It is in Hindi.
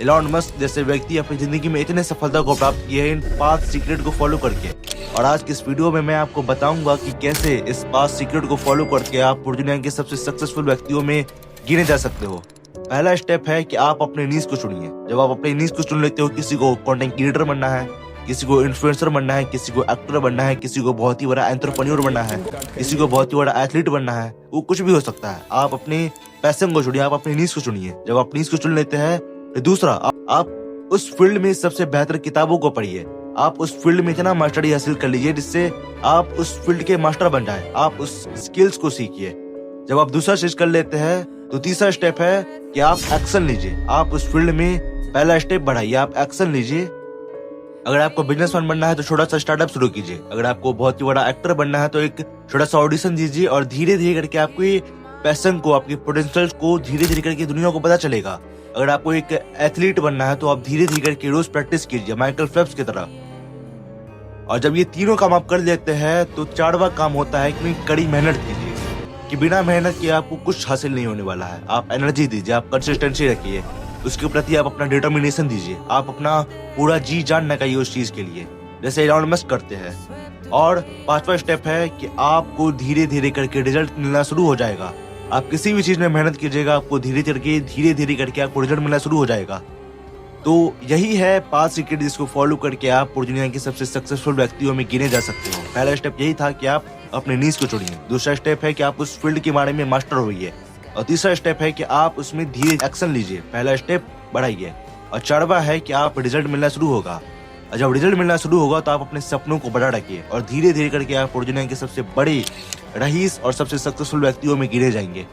एलॉन मस्क जैसे व्यक्ति अपनी जिंदगी में इतने सफलता को प्राप्त किए हैं इन 5 सीक्रेट को फॉलो करके। और आज की इस वीडियो में मैं आपको बताऊंगा कि कैसे इस 5 सीक्रेट को फॉलो करके आप पूरी दुनिया के सबसे सक्सेसफुल व्यक्तियों में गिने जा सकते हो। पहला स्टेप है कि आप अपने नीश को चुनिए। जब आप अपने नीश को चुन लेते हो, किसी को कंटेंट क्रिएटर बनना है, किसी को इन्फ्लुएंसर बनना है, किसी को एक्टर बनना है, किसी को बहुत ही बड़ा एंटरप्रेन्योर बनना है, किसी को बहुत ही बड़ा एथलीट बनना है, वो कुछ भी हो सकता है। आप अपने पैशन को चुनिए, आप अपनी नीश को चुनिए। जब आप नीश को चुन लेते हैं, तो दूसरा आप उस फील्ड में सबसे बेहतर किताबों को पढ़िए। आप उस फील्ड में इतना मास्टरी हासिल कर लीजिए जिससे आप उस फील्ड के मास्टर बन जाए। आप उस स्किल्स को सीखिए। जब आप दूसरा चीज कर लेते हैं, तो तीसरा स्टेप है कि आप एक्शन लीजिए। आप उस फील्ड में पहला स्टेप बढ़ाइए, आप एक्शन लीजिए। अगर आपको बिजनेसमैन बनना है तो छोटा सा स्टार्टअप शुरू कीजिए। अगर आपको बहुत ही बड़ा एक्टर बनना है तो एक छोटा सा ऑडिशन दीजिए और धीरे धीरे करके आपके पैशन को, आपके पोटेंशियल को धीरे धीरे करके दुनिया को पता चलेगा। अगर आपको एक एथलीट बनना है तो आप धीरे धीरे करके रोज प्रैक्टिस कीजिए, माइकल फेल्प्स की तरह। और जब ये तीनों काम आप कर लेते हैं, तो चारवा काम होता है कि कड़ी मेहनत कीजिए। कि बिना मेहनत के आपको कुछ हासिल नहीं होने वाला है। आप एनर्जी दीजिए, आप कंसिस्टेंसी रखिए, उसके प्रति आप अपना डिटर्मिनेशन दीजिए। आप अपना पूरा जी जान लगाइए उस चीज के लिए, जैसे एलॉन मस्क करते हैं। और पांचवा स्टेप है कि आपको धीरे धीरे करके रिजल्ट मिलना शुरू हो जाएगा। आप किसी भी चीज में मेहनत कीजिएगा, आपको धीरे धीरे करके आपको रिजल्ट मिलना शुरू हो जाएगा। तो यही है 5 सीक्रेट जिसको फॉलो करके आप पूरी दुनिया के सबसे सक्सेसफुल व्यक्तियों में गिने जा सकते हो। पहला स्टेप यही था कि आप अपने नीश को चुनिए। दूसरा स्टेप है कि आप उस फील्ड के बारे में मास्टर होइए। और तीसरा स्टेप है कि आप उसमें धीरे एक्शन लीजिए, पहला स्टेप बढ़ाइए। और चौथा है कि आप रिजल्ट मिलना शुरू होगा। और जब रिजल्ट मिलना शुरू होगा तो आप अपने सपनों को बढ़ा रखिए और धीरे धीरे करके आप पूरी दुनिया के सबसे बड़े रईस और सबसे सक्सेसफुल व्यक्तियों में गिने जाएंगे।